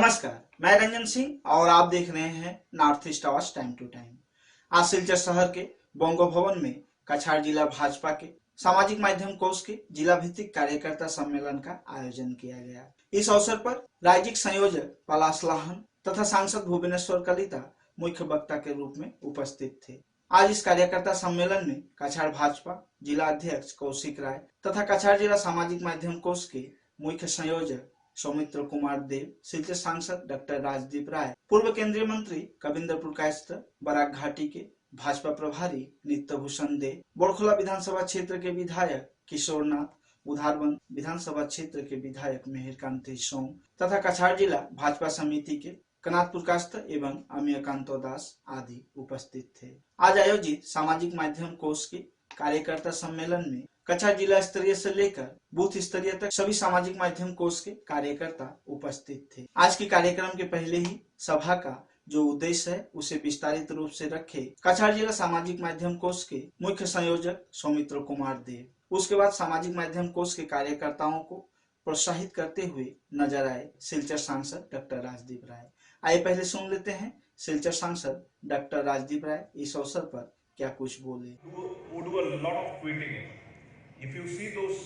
नमस्कार, मैं रंजन सिंह और आप देख रहे हैं नॉर्थ ईस्ट आवाज टाइम टू टाइम। आज सिलचर शहर के बोंगो भवन में कछार जिला भाजपा के सामाजिक माध्यम कोष के जिला भित्तिक कार्यकर्ता सम्मेलन का आयोजन किया गया। इस अवसर पर राज्यिक संयोजक पलाश लाहन तथा सांसद भुवनेश्वर कलिता मुख्य वक्ता के रूप में उपस्थित थे। आज इस कार्यकर्ता सम्मेलन में कछार भाजपा जिला अध्यक्ष कौशिक राय तथा कछार जिला सामाजिक माध्यम कोष के मुख्य संयोजक सौमित्र कुमार देव, सिलचर सांसद डॉक्टर राजदीप राय, पूर्व केंद्रीय मंत्री कविंद्रपुर कायस्थ, बराक घाटी के भाजपा प्रभारी नित्यभूषण दे, बोड़खोला विधानसभा क्षेत्र के विधायक किशोरनाथ, उधारबंद विधानसभा क्षेत्र के विधायक मेहरकांति सोम तथा कछार जिला भाजपा समिति के कनातपुर कायस्थ एवं अमियकांतो दास आदि उपस्थित थे। आज आयोजित सामाजिक माध्यम कोष के कार्यकर्ता सम्मेलन में कछार जिला स्तरीय से लेकर बूथ स्तरीय तक सभी सामाजिक माध्यम कोष के कार्यकर्ता उपस्थित थे। आज के कार्यक्रम के पहले ही सभा का जो उद्देश्य है उसे विस्तारित रूप से रखे कछार जिला सामाजिक माध्यम कोष के मुख्य संयोजक सौमित्र कुमार देव। उसके बाद सामाजिक माध्यम कोष के कार्यकर्ताओं को प्रोत्साहित करते हुए नजर आए सिलचर सांसद डॉक्टर राजदीप राय। आइए पहले सुन लेते हैं सिलचर सांसद डॉक्टर राजदीप राय इस अवसर पर क्या कुछ बोले। If you see those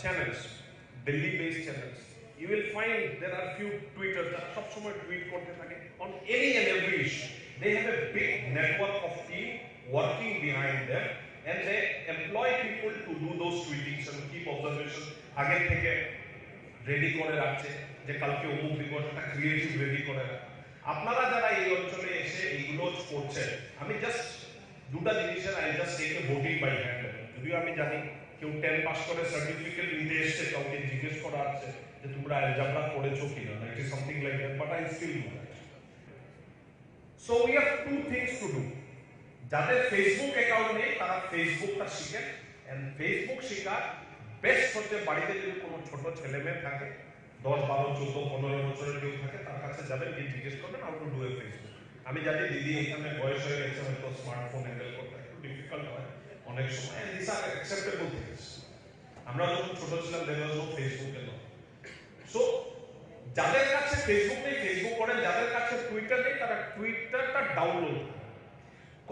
channels, Delhi-based channels, you will find there are few tweeters that सब समय tweet करते থাকে on any and every issue. They have a big network of team working behind them, and they employ people to do those tweetings and keep observation. आगे থেকে ready করে রাখছে যে কালকে অমুক দিবস একটা ক্রিয়েটিভ রেডি করে রাখা। আপনারা যারা এই অঞ্চলে এসে এইগুলো করছেন, আমি জাস্ট দুটা জিনিসের I just take a voting by hand. যদিও আমি জানি কেউ 10 পাস করে সার্টিফিকেট নিতে এসছে, কাউকে জিজ্ঞেস করা আছে যে তোমরা অ্যালজাবরা করেছো কিনা, না it is something like that, but I still do that. So we have two things to do. যাদের ফেসবুক অ্যাকাউন্ট নেই তারা ফেসবুকটা শিখেন, এন্ড ফেসবুক শেখার বেস্ট হচ্ছে বাড়িতে যদি কোনো ছোট ছেলে মেয়ে থাকে 10, 12, 14, 15 বছরের কেউ থাকে তার কাছে যাবেন, গিয়ে জিজ্ঞেস করবেন how to do a Facebook. আমি জানি দিদি এখানে বয়স হয়ে গেছে, হয়তো স্মার্টফোন হ্যান্ডেল করতে একটু ডিফিকাল্ট হয় অনেক সময়, and this are acceptable things. আমরা যখন ছোট ছিলাম দেয়ার ওয়াজ নো ফেসবুক এলো। সো যাদের কাছে ফেসবুক নেই ফেসবুক করেন, যাদের কাছে টুইটার নেই তারা টুইটারটা download.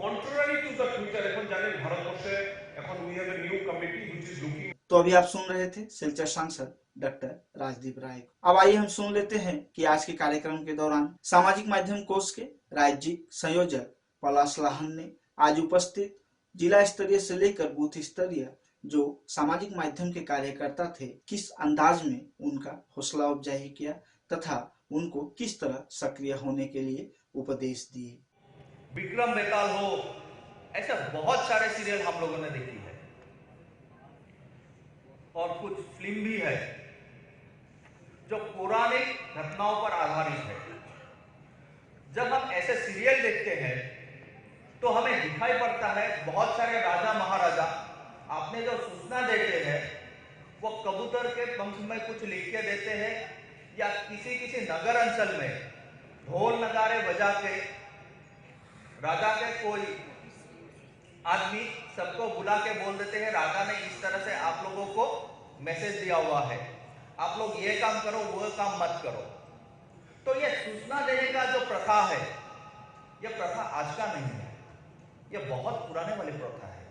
Contrary to the Twitter, এখন জানেন ভারতবর্ষে এখন we have a new committee which is looking. तो अभी आप सुन रहे थे सिलचर सांसद डॉक्टर राजदीप राय को। अब आइए हम सुन लेते हैं कि आज के कार्यक्रम के दौरान सामाजिक माध्यम कोष के राज्यिक संयोजक पलाश लाहन ने आज उपस्थित जिला स्तरीय से लेकर बूथ स्तरीय जो सामाजिक माध्यम के कार्यकर्ता थे किस अंदाज में उनका हौसला अफजाई किया तथा उनको किस तरह सक्रिय होने के लिए उपदेश दिए। विक्रम बेताल हो, ऐसे बहुत सारे सीरियल हम लोगों ने देखी है और कुछ फिल्म भी है जो पौराणिक घटनाओं पर आधारित है। जब हम ऐसे सीरियल देखते हैं तो हमें दिखाई पड़ता है बहुत सारे राजा महाराजा आपने जो सूचना देते हैं वो कबूतर के पंख में कुछ लिख के देते हैं, या किसी किसी नगर अंचल में ढोल नगारे बजा के राजा के कोई आदमी सबको बुला के बोल देते हैं राजा ने इस तरह से आप लोगों को मैसेज दिया हुआ है, आप लोग ये काम करो वो काम मत करो। तो ये सूचना देने का जो प्रथा है, ये प्रथा आज का नहीं है, ये बहुत पुराने वाली प्रथा है।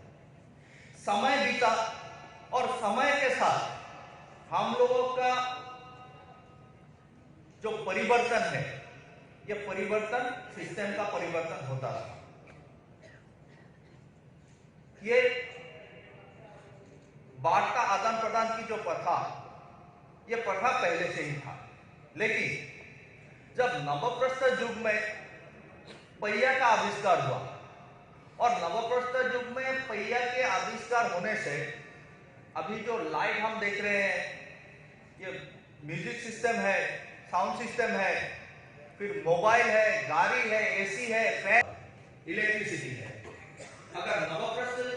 समय बीता और समय के साथ हम लोगों का जो परिवर्तन है, ये परिवर्तन सिस्टम का परिवर्तन होता है। ये वार्ता आदान प्रदान की जो प्रथा, ये प्रथा पहले से ही था, लेकिन जब नवप्रस्तर युग में पहिया का आविष्कार हुआ और नवप्रस्तर युग में पहिया के आविष्कार होने से अभी जो लाइट हम देख रहे हैं, ये म्यूजिक सिस्टम है, साउंड सिस्टम है, फिर मोबाइल है, गाड़ी है, एसी है, फैन, इलेक्ट्रिसिटी है। अगर नवप्रस्तर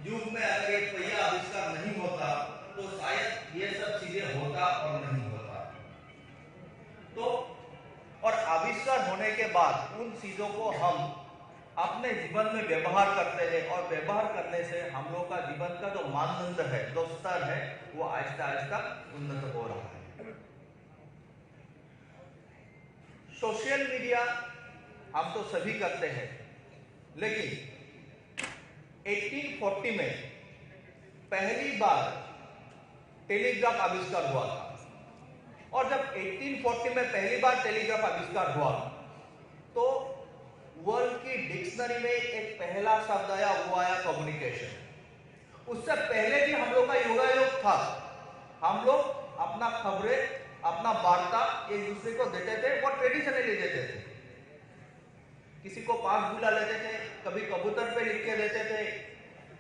युग में अगर ये पहिया आविष्कार नहीं होता तो शायद ये सब चीजें होता और नहीं होता। तो और आविष्कार होने के बाद उन चीजों को हम अपने जीवन में व्यवहार करते हैं और व्यवहार करने से हम लोग का जीवन का जो मानदंड है, जो स्तर है, वो आहिस्ता आहिस्ता उन्नत हो रहा है। सोशल मीडिया हम तो सभी करते हैं, लेकिन 1840 में पहली बार टेलीग्राफ आविष्कार हुआ था। और जब 1840 में पहली बार टेलीग्राफ आविष्कार हुआ तो वर्ल्ड की डिक्शनरी में एक पहला शब्द आया, वो आया कम्युनिकेशन। उससे पहले भी हम लोग का योगायोग था। हम लोग अपना खबरें, अपना वार्ता एक दूसरे को देते थे, वो ट्रेडिशनली देते थे। किसी को पास बुला लेते थे, कभी कबूतर पे लिख के देते थे,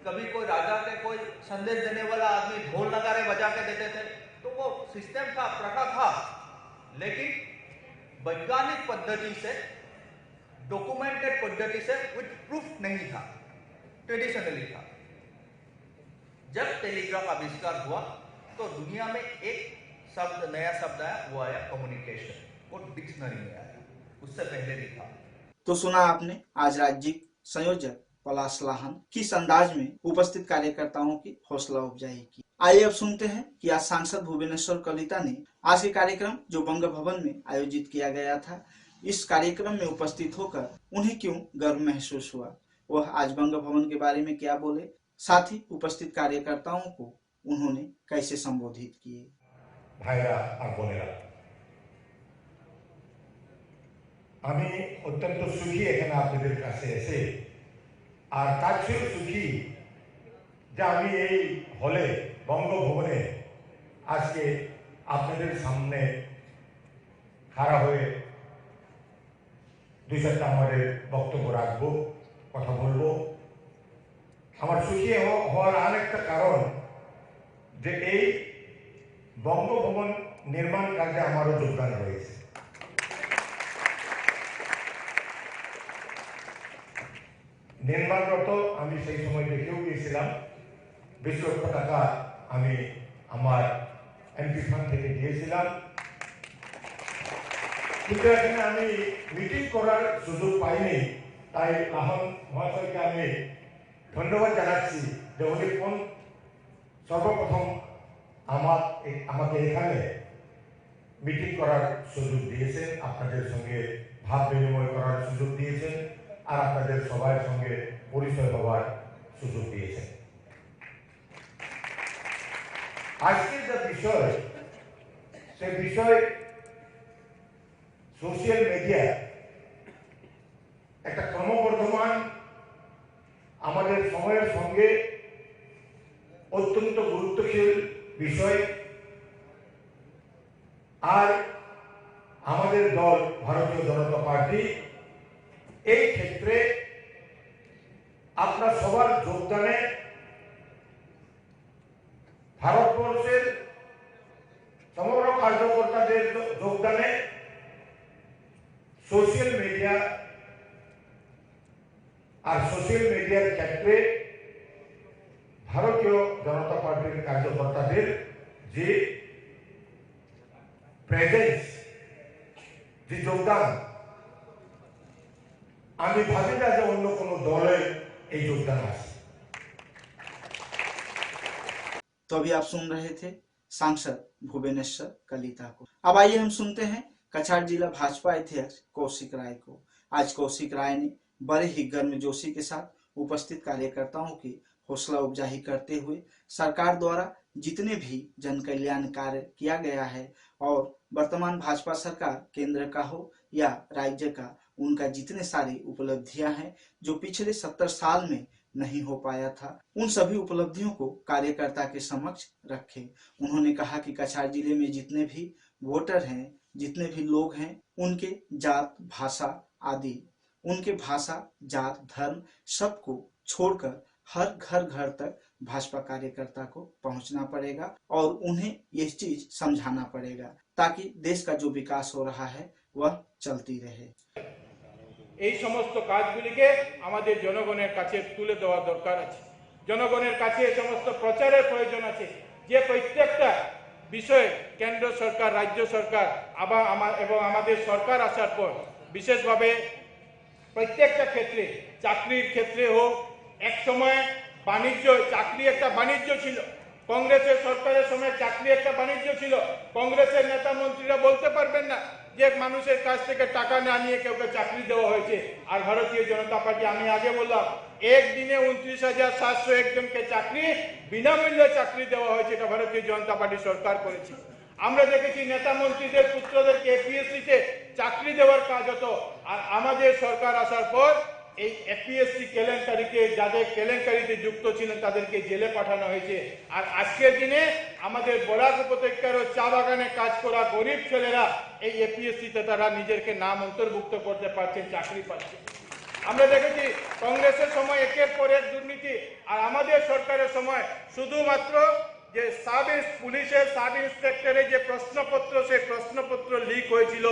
कभी कोई राजा के कोई संदेश देने वाला आदमी ढोल नगारे बजा के देते थे। तो वो सिस्टम था, प्रथा था, लेकिन वैज्ञानिक पद्धति से, डॉक्यूमेंटेड पद्धति से विथ प्रूफ नहीं था, ट्रेडिशनली था। जब टेलीग्राफ आविष्कार हुआ तो दुनिया में एक शब्द, नया शब्द आया, वो आया कम्युनिकेशन, वो डिक्शनरी में आया, उससे पहले नहीं था। तो सुना आपने आज राज्य संयोजक पलाश लाहन किस अंदाज में उपस्थित कार्यकर्ताओं की हौसला अफजाई की। आइए अब सुनते हैं कि आज सांसद भुवनेश्वर कलिता ने आज के कार्यक्रम जो बंग भवन में आयोजित किया गया था, इस कार्यक्रम में उपस्थित होकर उन्हें क्यों गर्व महसूस हुआ, वह आज बंग भवन के बारे में क्या बोले, साथ ही उपस्थित कार्यकर्ताओं को उन्होंने कैसे संबोधित किए। ভাইরা আর বোনেরা, আমি অত্যন্ত সুখী এখানে আপনাদের কাছে এসে, আর তার চেয়েও সুখী যে আমি এই হলে বঙ্গভবনে আজকে আপনাদের সামনে খাড়া হয়ে দুই চারটা আমাদের বক্তব্য রাখবো, কথা বলবো। আমার সুখী হওয়ার আরেকটা কারণ যে এই বঙ্গভবন নির্মাণ কাজে আমারও যোগদান রয়েছে। নির্মাণরত আমি সেই সময় দেখেও গিয়েছিলাম। 20 লক্ষ টাকা আমি আমার এমপি ফান্ড থেকে দিয়েছিলাম, কিন্তু এখানে আমি মিটিং করার সুযোগ পাইনি। তাই লাহন মহাশয়কে আমি ধন্যবাদ জানাচ্ছি যে উনি সর্বপ্রথম আমাকে এখানে মিটিং করার সুযোগ দিয়েছেন, আপনাদের সঙ্গে ভাব বিনিময় করার সুযোগ দিয়েছেন, আর আপনাদের সবার সঙ্গে পরিচয় হওয়ার সুযোগ দিয়েছেন। আজকের যে বিষয়, সে বিষয় সোশ্যাল মিডিয়া একটা ক্রমবর্ধমান আমাদের সময়ের সঙ্গে অত্যন্ত গুরুত্বশীল বিষয়। আর আমাদের দল ভারতীয় জনতা পার্টি এই ক্ষেত্রে আপনার সবার যোগদানে, ভারতবর্ষের সমগ্র কার্যকর্তাদের যোগদানে সোশ্যাল মিডিয়া আর সোশ্যাল মিডিয়ার ক্ষেত্রে ভারতীয় জনতা পার্টির কার্যকর্তাদের যে প্রেজেন্স, যে যোগদান, আমি ভাবি না যে অন্য কোনো দলের এই যোগদান আছে। तो अभी आप सुन रहे थे सांसद भुवनेश्वर कलिता को। अब आइए हम सुनते हैं कछार जिला भाजपा अध्यक्ष कौशिक राय को। आज कौशिक राय ने बड़े ही गर्मजोशी के साथ उपस्थित कार्यकर्ताओं की हौसला अफजाई करते हुए सरकार द्वारा जितने भी जन कल्याण कार्य किया गया है और वर्तमान भाजपा सरकार केंद्र का हो या राज्य का, उनका जितने सारी उपलब्धियां हैं जो पिछले 70 साल में नहीं हो पाया था, उन सभी उपलब्धियों को कार्यकर्ता के समक्ष रखे। उन्होंने कहा कि कछार जिले में जितने भी वोटर हैं, जितने भी लोग हैं, उनके जात, भाषा आदि, उनके भाषा, जात, धर्म सबको छोड़कर हर घर तक भाजपा कार्यकर्ता को पहुंचना पड़ेगा और उन्हें यह चीज समझाना पड़ेगा ताकि देश का जो विकास हो रहा है वह चलती रहे। এই সমস্ত কাজগুলিকে আমাদের জনগণের কাছে তুলে দেওয়া দরকার আছে। জনগণের কাছে এই সমস্ত প্রচারের প্রয়োজন আছে যে প্রত্যেকটা বিষয়ে কেন্দ্র সরকার, রাজ্য সরকার এবং আমাদের সরকার আসার পর বিশেষভাবে প্রত্যেকটা ক্ষেত্রে, চাকরির ক্ষেত্রে হোক, এক সময় বাণিজ্য, চাকরি একটা বাণিজ্য ছিল, কংগ্রেসের সরকারের সময় চাকরি একটা বাণিজ্য ছিল। কংগ্রেসের নেতা মন্ত্রীরা বলতে পারবেন না যে মানুষের কাছ থেকে টাকা না নিয়ে কাউকে চাকরি দেওয়া হয়েছে। আর ভারতীয় জনতা পার্টি, আমি আগে বললাম, একদিনে 29,701 জনকে চাকরি, বিনামূল্যে চাকরি দেওয়া হয়েছে। এটা ভারতীয় জনতা পার্টি সরকার করেছে। আমরা দেখেছি নেতা মন্ত্রীদের পুত্রদেরকে এপিএসসিতে চাকরি দেওয়ার কাজ হতো। আর আমাদের সরকার আসার পর এই এপিএসসি কেলেঙ্কারিকে, যাদের কেলেঙ্কারিতে যুক্ত ছিলেন তাদেরকে জেলে পাঠানো হয়েছে। আর আজকের দিনে আমাদের বরাক উপত্যকার চা বাগানে কাজ করা গরিব ছেলেরা এই এপিএসসিতে তারা নিজেকে নাম অন্তর্ভুক্ত করতে পারছেন, চাকরি পাচ্ছে। আমরা দেখেছি কংগ্রেসের সময় একের পর এক দুর্নীতি, আর আমাদের সরকারের সময় শুধুমাত্র যে পুলিশের সাব ইন্সপেক্টরের যে প্রশ্নপত্র, সেই প্রশ্নপত্র লিক হয়েছিল,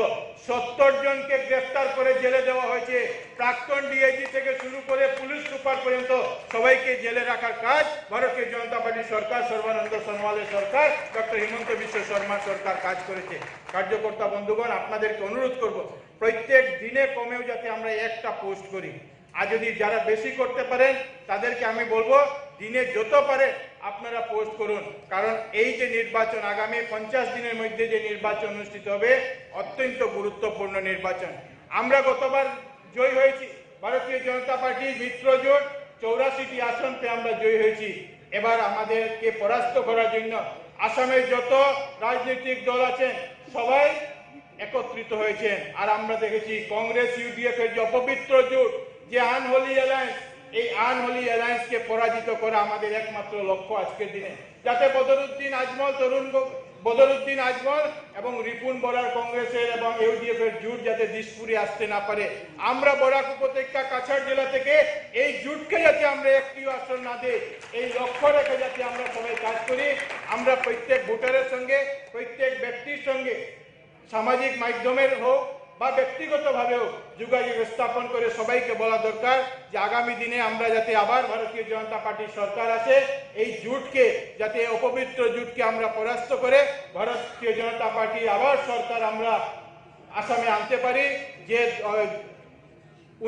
70 জনকে গ্রেফতার করে জেলে দেওয়া হয়েছে। প্রাক্তন ডিআইজি থেকে শুরু করে পুলিশ সুপার পর্যন্ত সবাইকে জেলে রাখার কাজ ভারতীয় জনতা পার্টি সরকার, সর্বানন্দ সোনোয়ালের সরকার, ডক্টর হিমন্ত বিশ্ব শর্মা সরকার কাজ করেছে। কার্যকর্তা বন্ধুগণ, আপনাদেরকে অনুরোধ করব, প্রত্যেক দিনে কমেও যাতে আমরা একটা পোস্ট করি। আর যদি যারা বেশি করতে পারেন তাদেরকে আমি বলবো দিনে যত পারে আপনারা পোস্ট করুন। কারণ এই যে নির্বাচন, আগামী 50 দিনের মধ্যে যে নির্বাচন অনুষ্ঠিত হবে, অত্যন্ত গুরুত্বপূর্ণ নির্বাচন। আমরা গতবার জয়ী হয়েছি, ভারতীয় জনতা পার্টি মিত্র জোট 84টি আসন পেয়ে আমরা জয়ী হয়েছি। এবার আমাদেরকে পরাস্ত করার জন্য আসামের যত রাজনৈতিক দল আছেন সবাই একত্রিত হয়েছেন। আর আমরা দেখেছি কংগ্রেস ইউডিএফ এর যে অপবিত্র জোট, যে আনহোলি অ্যালায়েন্স, এই আনহোলি অ্যালায়েন্সকে পরাজিত করা আমাদের একমাত্র লক্ষ্য আজকের দিনে, যাতে বদরুদ্দিন আজমল এবং রিপুন বরার কংগ্রেসের এবং ইউডিএফ এর জোট যাতে দিশপুরে আসতে না পারে। আমরা বরাক উপত্যকা কাছাড় জেলা থেকে এই জোটকে যাতে আমরা একটিও আসন না দিই, এই লক্ষ্য রেখে যাতে আমরা সবাই কাজ করি। আমরা প্রত্যেক ভোটারের সঙ্গে, প্রত্যেক ব্যক্তির সঙ্গে সামাজিক মাধ্যমের হোক বা ব্যক্তিগতভাবেও যোগাযোগ স্থাপন করে সবাইকে বলা দরকার যে আগামী দিনে আমরা যাতে আবার ভারতীয় জনতা পার্টির সরকার আছে, এই জোটকে যাতে, অপবিত্র জোটকে আমরা পরাস্ত করে ভারতীয় জনতা পার্টি আবার সরকার আমরা আসামে আনতে পারি। যে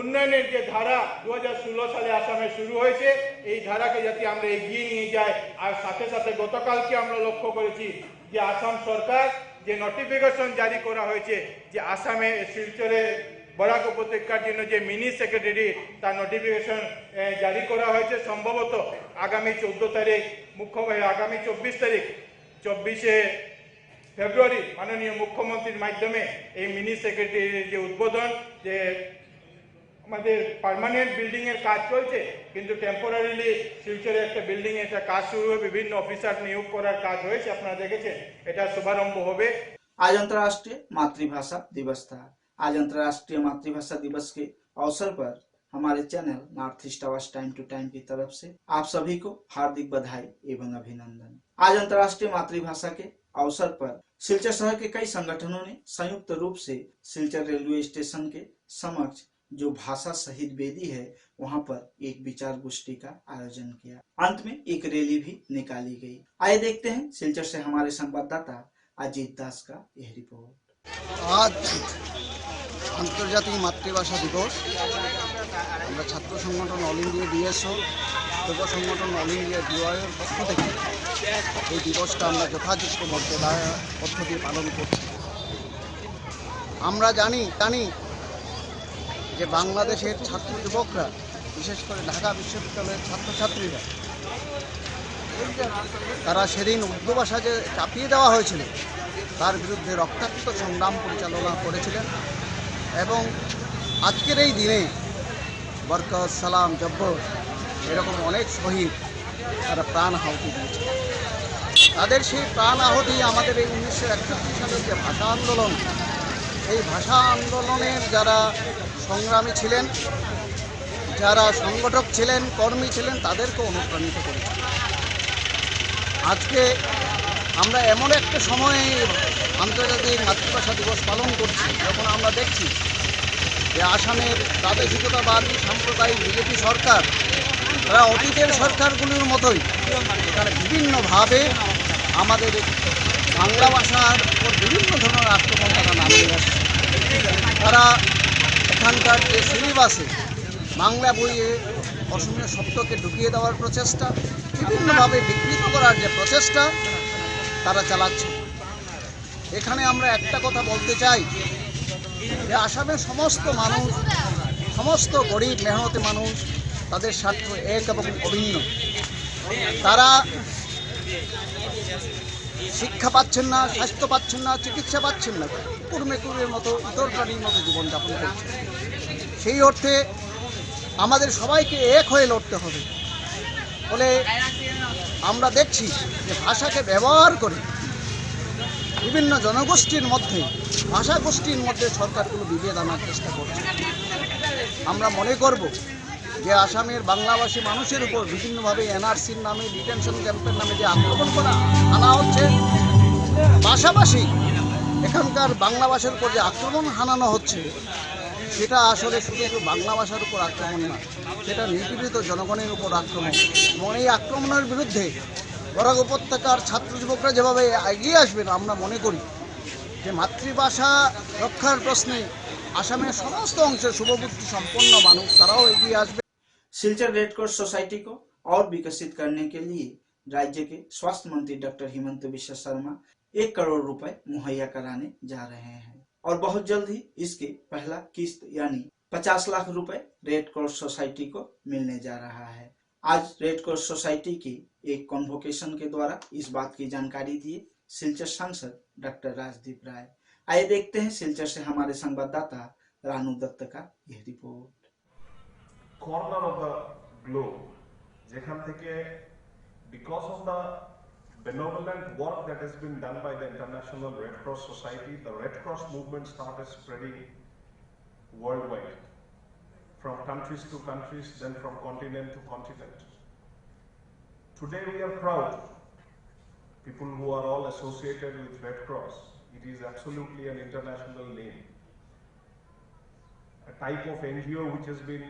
উন্নয়নের যে ধারা 2016 সালে আসামে শুরু হয়েছে, এই ধারাকে যাতে আমরা এগিয়ে নিয়ে যাই। আর সাথে সাথে গতকালকে আমরা লক্ষ্য করেছি যে আসাম সরকার যে নোটিফিকেশন জারি করা হয়েছে যে আসামে শিলচরে বরাক উপত্যকার জন্য যে মিনি সেক্রেটারি, তার নোটিফিকেশন জারি করা হয়েছে। সম্ভবত আগামী 14 তারিখ আগামী 24 তারিখ 24শে ফেব্রুয়ারি মাননীয় মুখ্যমন্ত্রীর মাধ্যমে এই মিনি সেক্রেটারির যে উদ্বোধন, যে আমাদের পার্মানেন্ট বিল্ডিং এর কাজ চলছে কিন্তু টেম্পোরারিলি শিলচরে একটা বিল্ডিং এর কাজ শুরু হবে, বিভিন্ন অফিসার নিয়োগ করার কাজ হয়েছে, আপনারা দেখেছেন, এটা শুভারম্ভ হবে। आज अंतर्राष्ट्रीय मातृभाषा दिवस था। आज अंतर्राष्ट्रीय मातृभाषा दिवस के अवसर पर हमारे चैनल नॉर्थ ईस्ट आवाज टाइम टू टाइम की तरफ से आप सभी को हार्दिक बधाई एवं अभिनंदन। आज अंतर्राष्ट्रीय मातृभाषा के अवसर पर सिलचर शहर के कई संगठनों ने संयुक्त रूप से सिलचर रेलवे स्टेशन के समक्ष जो भाषा शहीद वेदी है वहां पर एक विचार गोष्ठी का आयोजन किया। अंत में एक रैली भी निकाली गई। आइए देखते हैं सिलचर से हमारे संवाददाता अजीत दास का यह रिपोर्ट। आज আন্তর্জাতিক মাতৃভাষা দিবস। আমরা ছাত্র সংগঠন অল ইন্ডিয়া ডিএসও, যুব সংগঠন অল ইন্ডিয়া ডিওয়াইয়ের পক্ষ থেকে এই দিবসটা আমরা যথাযথ মর্যাদার পদ্ধতি পালন করছি। আমরা জানি যে বাংলাদেশের ছাত্র যুবকরা, বিশেষ করে ঢাকা বিশ্ববিদ্যালয়ের ছাত্রছাত্রীরা, তারা সেদিন উর্দু ভাষা যে চাপিয়ে দেওয়া হয়েছিল তার বিরুদ্ধে রক্তাক্ত সংগ্রাম পরিচালনা করেছিলেন এবং আজকের এই দিনে বরকত, সালাম, জব্বর এরকম অনেক শহীদ তারা প্রাণ আহুতি দিয়েছে। তাদের সেই প্রাণ আহুতি আমাদের এই 1961 সালের যে ভাষা আন্দোলন, এই ভাষা আন্দোলনের যারা সংগ্রামী ছিলেন, যারা সংগঠক ছিলেন, কর্মী ছিলেন, তাদেরকে অনুপ্রাণিত করেছে। আজকে আমরা এমন একটা সময়ে আন্তর্জাতিক মাতৃভাষা দিবস পালন করছি যখন আমরা দেখছি যে আসামের প্রাদেশিকতাবাদী সাম্প্রদায়িক বিজেপি সরকার, তারা অতীতের সরকারগুলির মতোই এখানে বিভিন্নভাবে আমাদের বাংলা ভাষার উপর বিভিন্ন ধরনের আক্রমণ তারা নামিয়ে আসছে। তারা এখানকার যে সিলেবাসে বাংলা বইয়ে অসমীয়া শব্দকে ঢুকিয়ে দেওয়ার প্রচেষ্টা, বিভিন্নভাবে বিকৃত করার যে প্রচেষ্টা তারা চালাচ্ছে। এখানে আমরা একটা কথা বলতে চাই যে আসামের সমস্ত মানুষ, সমস্ত গরিব মেহনতি মানুষ, তাদের স্বার্থ এক এবং অভিন্ন। তারা শিক্ষা পাচ্ছেন না, স্বাস্থ্য পাচ্ছেন না, চিকিৎসা পাচ্ছেন না, কুকুর মেকুরের মতো ইতর প্রাণীর মতো জীবনযাপন করছে। সেই অর্থে আমাদের সবাইকে এক হয়ে লড়তে হবে। ফলে আমরা দেখছি যে ভাষাকে ব্যবহার করে বিভিন্ন জনগোষ্ঠীর মধ্যে, ভাষাগোষ্ঠীর মধ্যে সরকারগুলো বিভেদ আনার চেষ্টা করছে। আমরা মনে করব যে আসামের বাংলাভাষী মানুষের উপর বিভিন্নভাবে এনআরসির নামে, ডিটেনশন ক্যাম্পের নামে যে আক্রমণ আনা হচ্ছে, পাশাপাশি এখানকার বাংলা ভাষার উপর যে আক্রমণ হানানো হচ্ছে, সেটা আসলে শুধু বাংলা ভাষার উপর আক্রমণ না, সেটা নিপীড়িত জনগণের উপর আক্রমণ। এবং এই আক্রমণের বিরুদ্ধে বরাক উপত্যকার ছাত্র যুবকরা যেভাবে এগিয়ে আসবেন, আমরা মনে করি যে মাতৃভাষা রক্ষার প্রশ্নে আসামের সমস্ত অংশের শুভবুদ্ধি সম্পন্ন মানুষ তারাও এগিয়ে আসবে। सिलचर रेड क्रॉस सोसाइटी को और विकसित करने के लिए राज्य के स्वास्थ्य मंत्री डॉक्टर हिमंत बिश्वा शर्मा 1 करोड़ रुपए मुहैया कराने जा रहे हैं और बहुत जल्द ही इसके पहला किस्त यानी 50 लाख रुपए रेड क्रॉस सोसाइटी को मिलने जा रहा है। आज रेड क्रॉस सोसाइटी की एक कॉन्वोकेशन के द्वारा इस बात की जानकारी दिए सिलचर सांसद डॉक्टर राजदीप राय। आइए देखते हैं सिलचर से हमारे संवाददाता रानू दत्त का यह report. corner of the globe যেখান থেকে because of the benevolent work that has been done by the International Red Cross Society, the Red Cross movement started spreading worldwide, from countries to countries, then from continent to continent. Today we are proud, people who are all associated with Red Cross. It is absolutely an international name, a type of NGO which has been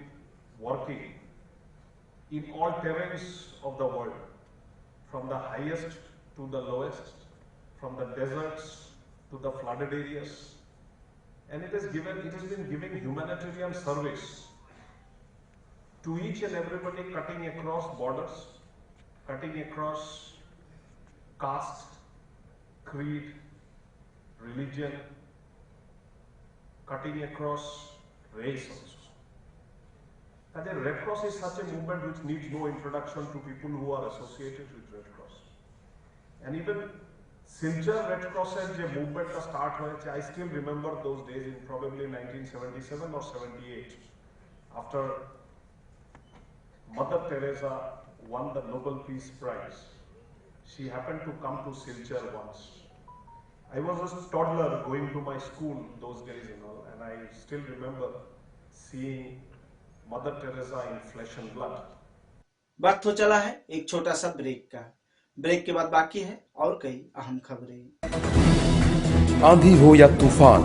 working in all terrains of the world, from the highest to the lowest, from the deserts to the flooded areas, and it has been giving humanitarian service to each and everybody, cutting across borders, cutting across caste, creed, religion, cutting across race also. And the Red Cross is such a movement which needs no introduction to people who are associated with Red Cross. And even Silchar Red Cross and the movement ka start hoye, I still remember those days in probably 1977 or 78, after Mother Teresa won the Nobel Peace Prize. She happened to come to Silchar once. I was a toddler going to my school those days, and I still remember seeing Mother Teresa in flesh and blood. वक्त हो चला है एक छोटा सा break का। Break के बाद बाकी है और कई अहम खबरें। आंधी हो या तूफान,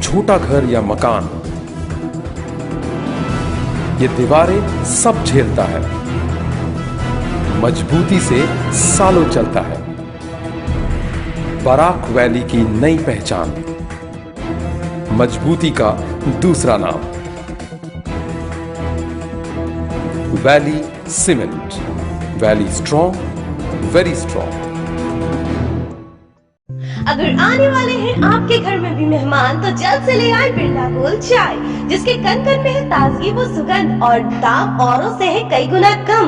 छोटा घर या मकान, ये दीवारें सब झेलता है, मजबूती से सालों चलता है। बराक वैली की नई पहचान, मजबूती का दूसरा नाम, valley cement. Valley strong, very strong. अगर आने वाले हैं आपके घर में भी मेहमान, तो जल्द से ले आए बिरला गोल्ड चाय, जिसके कन कन में है ताजगी वो सुगंध और दाम औरों से है कई गुना कम।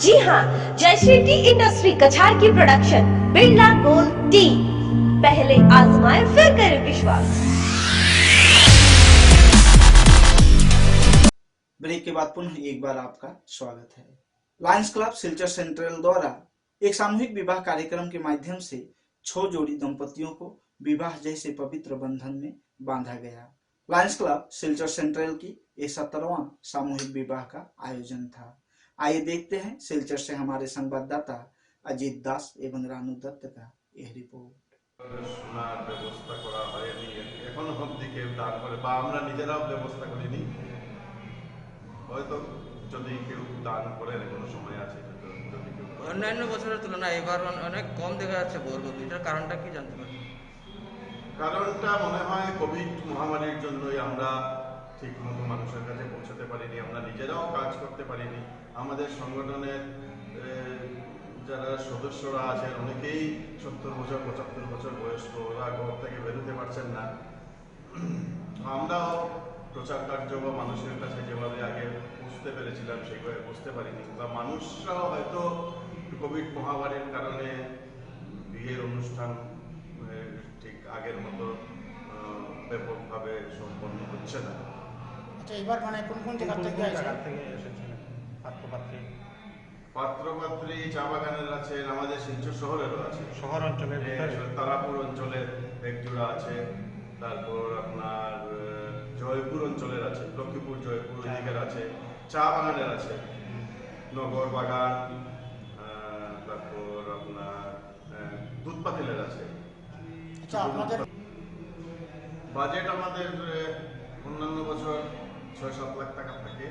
जी हाँ, जयश्री टी इंडस्ट्री कछार की प्रोडक्शन बिरला गोल्ड टी, पहले आजमाए फिर करें विश्वास। ब्रेक के बाद पुनः एक बार आपका स्वागत है। लायंस क्लब सिलचर सेंट्रल द्वारा एक सामूहिक विवाह कार्यक्रम के माध्यम से 6 जोड़ी दंपतियों को विवाह जैसे पवित्र बंधन में बांधा गया। लायंस क्लब सिलचर सेंट्रल की 17वां सामूहिक विवाह का आयोजन था। आइए देखते हैं सिलचर से हमारे संवाददाता अजीत दास एवं रानू दत्त का यह रिपोर्ट। শোনার ব্যবস্থা করা হয়নি, এখনো অবধি কেউ দান করে বা আমরা নিজেরাও ব্যবস্থা করিনি। হয়তো যদি কেউ দান করেন কোনো সময় আছে, যদি কেউ অন্যান্য বছরের তুলনায় এবার অনেক কম দেখা যাচ্ছে বরকত। এটার কারণটা কি জানতে পারি? কারণটা মনে হয় কোভিড মহামারীর জন্যই আমরা ঠিক মতো মানুষের কাছে পৌঁছতে পারিনি, আমরা নিজেরাও কাজ করতে পারিনি। আমাদের সংগঠনের যারা সদস্যরা আছেন অনেকেই 70 বছর 75 বছর বয়স্ক, ওরা ঘর থেকে বেরোতে পারছেন না। আমরাও প্রচার কার্য বা মানুষের কাছে যেভাবে আগে বুঝতে পেরেছিলাম সেভাবে বুঝতে পারিনি, বা মানুষরাও হয়তো কোভিড মহামারীর কারণে বিয়ের অনুষ্ঠান ঠিক আগের মতো ব্যাপকভাবে সম্পন্ন হচ্ছে না। আচ্ছা, এবার মানে কোন কোন জায়গা থেকে এসেছিলেন পাত্রপাত্রী? পাত্রপাত্রী চা বাগানের আছেন, আমাদের শিলচর শহরেরও আছে, শহর অঞ্চলের তারাপুর অঞ্চলের একজোড়া আছে, তারপর আপনার জয়পুর অঞ্চলের আছে, লক্ষ্মীপুর জয়পুর দিকের আছে, চা বাগানের আছে, নগর বাগান, তারপর আপনার দুধ পাতিলের আছে। আচ্ছা, আপনাদের বাজেট আমাদের অন্যান্য বছর 6-7 লাখ টাকা থাকে,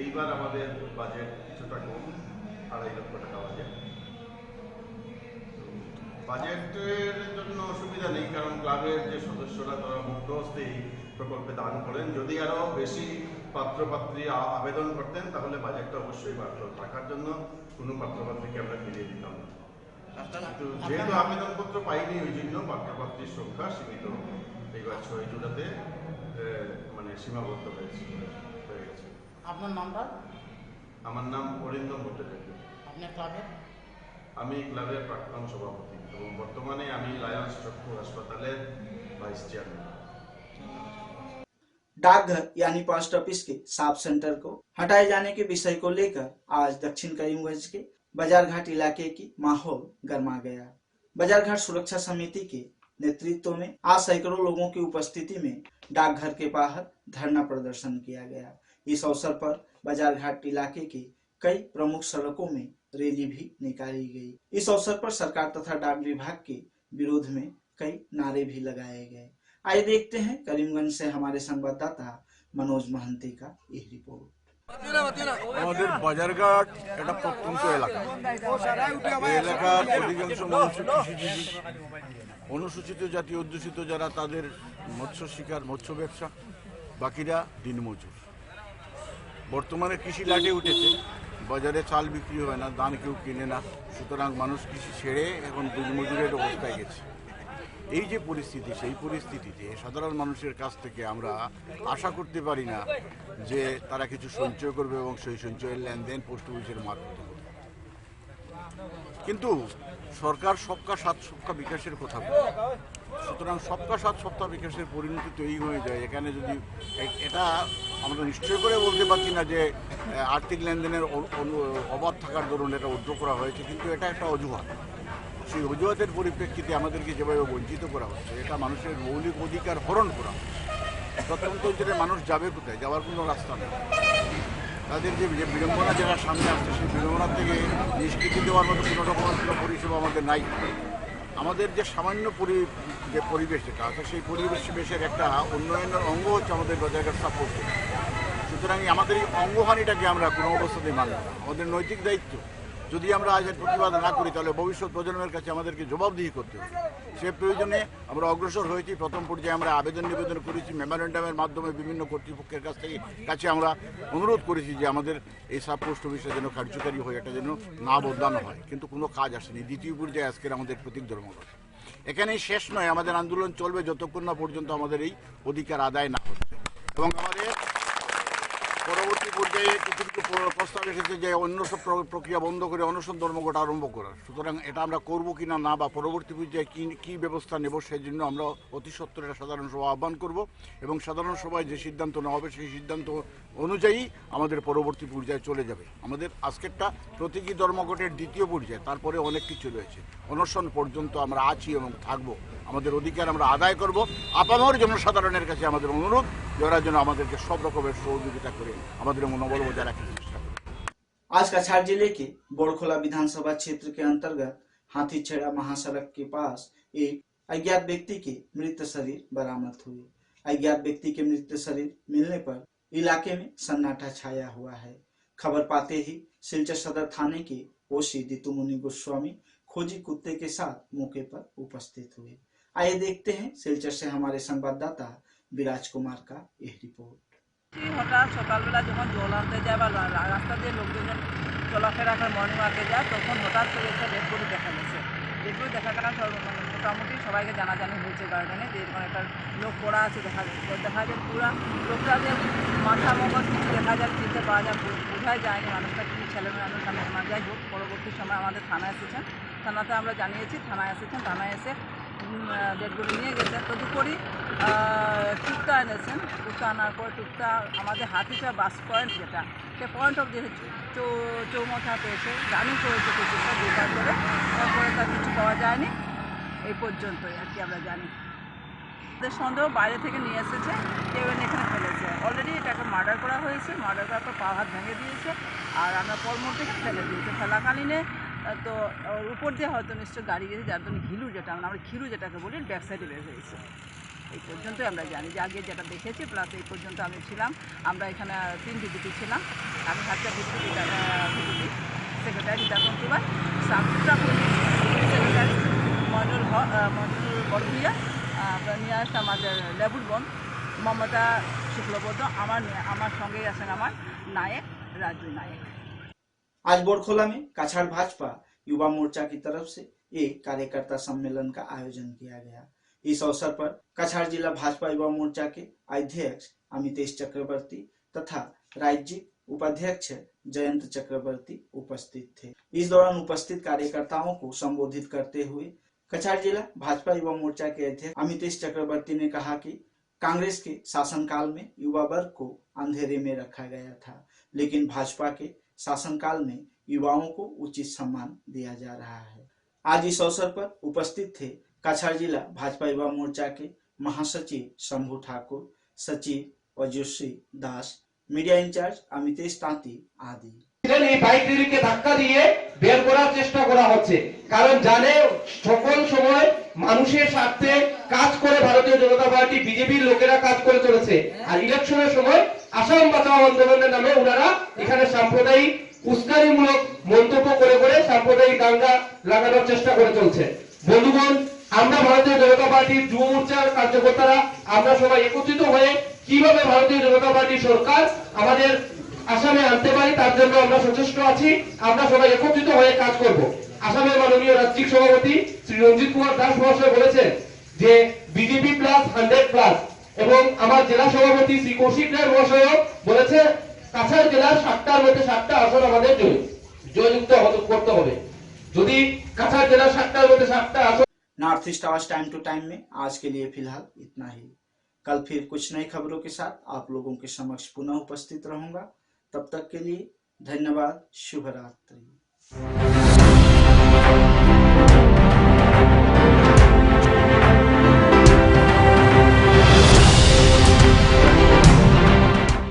এইবার আমাদের বাজেট কিছুটা কম, 2.5 লক্ষ টাকা বাজেট। বাজেটের জন্য অসুবিধা নেই, কারণ ক্লাবের যে সদস্যরা তারা মুক্ত হস্তে এই প্রকল্পে দান করেন। যদি আরো বেশি পাত্রপাত্রী আবেদন করতেন তাহলে বাজেটটা অবশ্যই বাড়ত। টাকার জন্য কোনো পাত্রপাত্রীকে আমরা ফিরিয়ে দিতাম না, কিন্তু যেহেতু আবেদনপত্র পাইনি ওই জন্য পাত্রপাত্রীর সংখ্যা সীমিত এইবার 6 জোড়াতে মানে সীমাবদ্ধ হয়ে গেছে। আপনার নামটা? আমার নাম অরিন্দম ভট্টাচার্য। আপনার ক্লাবের? আমি ক্লাবের প্রাক্তন সভাপতি এবং বর্তমানে আমি লায়ন্স চক্ষু হাসপাতালের ভাইस चेयरमैन। डाकघर यानी पोस्ट ऑफिस के साफ सेंटर को हटाए जाने के विषय को लेकर आज दक्षिण करीमगंज के बाजारघाट इलाके की माहौल गर्मा गया। बाजारघाट सुरक्षा समिति के नेतृत्व में आज सैकड़ों लोगों की उपस्थिति में डाकघर के बाहर धरना प्रदर्शन किया गया। इस अवसर पर बाजारघाट इलाके के कई प्रमुख सड़कों में रैली भी निकाली गई। इस अवसर पर सरकार तथा डाक विभाग के विरोध में कई नारे भी लगाए गए। आइए देखते हैं करीमगंज से हमारे संवाददाता मनोज महंती का यह रिपोर्ट। আমাদের বাজারঘাট একটা প্রত্যন্ত এলাকা, এই এলাকার অধিকাংশ মানুষ কৃষিজীবী, অনুসূচিত জাতি অধ্যুষিত যারা তাদের মৎস্য শিকার, মৎস্য ব্যবসা, বাকিরা দিনমজুর। বর্তমানে কৃষি লাটে উঠেছে, বাজারে চাল বিক্রি হয় না, ধান কেউ কিনে না, সুতরাং মানুষ কৃষি ছেড়ে এখন দিনমজুরের অবস্থায় গেছে। এই যে পরিস্থিতি, সেই পরিস্থিতিতে সাধারণ মানুষের কাছ থেকে আমরা আশা করতে পারি না যে তারা কিছু সঞ্চয় করবে এবং সেই সঞ্চয়ের লেনদেন পোস্ট অফিসের মারফত হবে। কিন্তু সরকার সবকা সাথ সবকা বিকাশের কথা বলে, সুতরাং সবকা সাথ সবকা বিকাশের পরিণতি তো এই হয়ে যায়। এখানে যদি এটা আমরা নিশ্চয় করে বলতে পারছি না যে আর্থিক লেনদেনের অভাব থাকার দরুন এটা উদ্যোগ করা হয়েছে, কিন্তু এটা একটা অজুহাত। সেই অজুহাতের পরিপ্রেক্ষিতে আমাদেরকে যেভাবে বঞ্চিত করা হচ্ছে, এটা মানুষের মৌলিক অধিকার হরণ করা হচ্ছে। প্রত্যন্ত অঞ্চলে মানুষ যাবে কোথায়? যাওয়ার কোনো রাস্তা নেই। তাদের যে বিড়ম্বনা যারা সামনে আসছে, সেই বিড়ম্বনা থেকে নিষ্কৃতি দেওয়ার মতো কোনো রকম পরিষেবা আমাদের নাই। আমাদের যে সামান্য যে পরিবেশ যেটা আছে, সেই পরিবেশের একটা উন্নয়নের অঙ্গ হচ্ছে আমাদের বাজারঘাট সাপোর্ট। সুতরাং আমাদের এই অঙ্গহানিটাকে আমরা কোনো অবস্থাতেই মানব না। আমাদের নৈতিক দায়িত্ব, যদি আমরা আজ প্রতিবাদ না করি তাহলে ভবিষ্যৎ প্রজন্মের কাছে আমাদেরকে জবাবদিহি করতে হবে। সে প্রয়োজনে আমরা অগ্রসর হয়েছি। প্রথম পর্যায়ে আমরা নিবেদন করেছি, মেমোরেন্ডামের মাধ্যমে বিভিন্ন কর্তৃপক্ষের কাছে আমরা অনুরোধ করেছি যে আমাদের এই সাব পোস্ট অফিসটা যেন কার্যকারী হয়, এটা যেন না বদলানো হয়, কিন্তু কোনো কাজ আসেনি। দ্বিতীয় পর্যায়ে আজকের আমাদের প্রতীক ধর্মঘট। এখানেই শেষ নয়, আমাদের আন্দোলন চলবে যতক্ষণ না পর্যন্ত আমাদের এই অধিকার আদায় না হচ্ছে। এবং আমাদের পরবর্তী পর্যায়ে কিছু কিছু প্রস্তাব এসেছে যে অন্য সব প্রক্রিয়া বন্ধ করে অনশন ধর্মঘট আরম্ভ করার। সুতরাং এটা আমরা করবো কিনা না, বা পরবর্তী পর্যায়ে কী ব্যবস্থা নেব, সেই জন্য আমরা অতি সত্বর একটা সাধারণ সভা আহ্বান করব এবং সাধারণ সভায় যে সিদ্ধান্ত নেওয়া হবে সেই সিদ্ধান্ত অনুযায়ী আমাদের পরবর্তী পর্যায়ে চলে যাবে। আমাদের আজকেরটা প্রতীকী ধর্মঘটের দ্বিতীয় পর্যায়ে, তারপরে অনেক কিছু রয়েছে। অনশন পর্যন্ত আমরা আছি এবং থাকবো। আমাদের অধিকার আমরা আদায় করব। আপামর জনসাধারণের কাছে আমাদের অনুরোধ যে ওরা যেন আমাদেরকে সব রকমের সহযোগিতা করে আমাদের মনোবল বজায় রাখার চেষ্টা করে। आज कछार जिले के बोड़खोला विधानसभा क्षेत्र के अंतर्गत हाथीछेड़ा महासड़क के पास एक अज्ञात व्यक्ति के मृत शरीर बरामद हुए। अज्ञात व्यक्ति के मृत शरीर मिलने पर इलाके में सन्नाटा छाया हुआ है। खबर पाते ही सिलचर सदर थाने के ओसी दितुमुनि गोस्वामी खोजी कुत्ते के साथ मौके पर उपस्थित हुए। आइए देखते हैं सिलचर से हमारे संवाददाता विराज कुमार का यह रिपोर्ट। হঠাৎ সকালবেলা যখন জল আনতে যায় বা রাস্তা দিয়ে লোকজন চলাফেরা করে মর্নিং ওয়াকে যায়, তখন হঠাৎ করে একটা ডেড বডি দেখা গেছে। ডেড বডি দেখার কারণে মোটামুটি সবাইকে জানাজানি হয়েছে গার্ডেনে যে এরকম একটা লোক পড়া আছে দেখা যায় পুরা লোকটা যে মাথা মগজ কিছু দেখা যায়, চিনতে পাওয়া যায়, বোঝাই যায়নি মানুষটা কি ছেলে মেয়ে মানুষ আমি না। যাই হোক, পরবর্তী সময় আমাদের থানায় এসেছেন, থানাতে আমরা জানিয়েছি, থানায় এসেছেন, থানায় এসে ডেড বডি নিয়ে গেছেন। তদুপরি টুকটা এনেছেন, টুকটা আনার পর টুকটা আমাদের হাতিটা বাস পয়েন্ট, যেটা সে পয়েন্ট অফ যে চৌমাথা পেয়েছে, রানিং করেছে কুকুরটা দুবার করে, তারপরে তার কিছু পাওয়া যায়নি। এই পর্যন্তই আর কি আমরা জানি। আমাদের সন্দেহ বাইরে থেকে নিয়ে এসেছে, কেউ এখানে ফেলেছে। অলরেডি এটাকে মার্ডার করা হয়েছে, মার্ডার করার পর পা হাত ভেঙে দিয়েছে আর আমরা পরমুহূর্তে থেকে ফেলে দিয়েছে। ফেলাকালীনে তো ওর উপর দিয়ে হয়তো নিশ্চয় গাড়ি গেছে, যার জন্য ঘিলু যেটা আমরা ঘিলু যেটাকে বলি ব্যাক সাইডে বের হয়েছে। এই পর্যন্তই আমরা জানি, যে আগে যেটা দেখেছি প্লাস এই পর্যন্ত আমি ছিলাম। আমরা এখানে 3 ডিপুটি ছিলাম, আমি হাজার ডিপুটি সেক্রেটারি রিটার্ন কুমার, সামসুদ্রা সেক্রেটারি মনুল বড়ভূয়া, নিয়ে আসছে আমাদের লেবুল বন মমতা শুক্লবৈদ্য, আমার সঙ্গেই আছেন আমার नायक राजू नायक। आज बोरखोला में काछाड़ भाजपा युवा मोर्चा की तरफ से एक कार्यकर्ता सम्मेलन का आयोजन किया गया। इस अवसर पर काछाड़ जिला भाजपा युवा मोर्चा के अध्यक्ष अमितेश चक्रवर्ती तथा राज्य उपाध्यक्ष जयंत चक्रवर्ती उपस्थित थे। इस दौरान उपस्थित कार्यकर्ताओं को संबोधित करते हुए काछाड़ जिला भाजपा युवा मोर्चा के अध्यक्ष अमितेश चक्रवर्ती ने कहा कि कांग्रेस के शासनकाल में युवा वर्ग को अंधेरे में रखा गया था, लेकिन भाजपा के शासनकाल में युवाओं को उचित सम्मान दिया जा रहा है। आज इस अवसर पर उपस्थित थे काछाड़ जिला भाजपा युवा मोर्चा के महासचिव शंभू ठाकुर, सचिव वजुश्री दास, मीडिया इंचार्ज अमितेश तांती आदि। বাইক রেলিকে ধাক্কা দিয়ে বের করার চেষ্টা করা হচ্ছে, কারণ জানে সকল সময় মানুষের স্বার্থে কাজ করে ভারতীয় জনতা পার্টি বিজেপির লোকেরা কাজ করে চলেছে। আর ইলেকশনের সময় আসাম বাঁচাও আন্দোলনের নামে ওনারা এখানে সাম্প্রদায়িক উস্কানিমূলক মন্তব্য করে করে সাম্প্রদায়িক দাঙ্গা লাগানোর চেষ্টা করে চলছে। বন্ধুগণ, আমরা ভারতীয় জনতা পার্টির যুব মোর্চার কার্যকর্তারা আমরা সবাই একত্রিত হয়ে কিভাবে ভারতীয় জনতা পার্টি সরকার আমাদের আসামে আনতে পারি তার জন্য আমরা সচেষ্ট আছি। আমরা সবাই একত্রিত হয়ে কাজ করব। আসামের মাননীয় রাজ্যিক সভাপতি শ্রী রঞ্জিত কুমার দাস মহাশয় বলেছেন যে বিজেপি প্লাস 100+, এবং আমার জেলা সভাপতি শ্রী কৌশিক রায় মহাশয় বলেছে কাছাড় জেলার 7টার মধ্যে 7টা আসন আমাদের জয়যুক্ত করতে হবে। যদি কাছাড় জেলার 7টার মধ্যে 7টা আসন। नॉर्थ ईस्ट आवाज टाइम टू टाइम में आज के लिए फिलहाल इतना ही। कल फिर कुछ नई खबरों के साथ आप लोगों के समक्ष पुनः उपस्थित रहूंगा। तब तक के लिए धन्यवाद। शुभ रात्रि।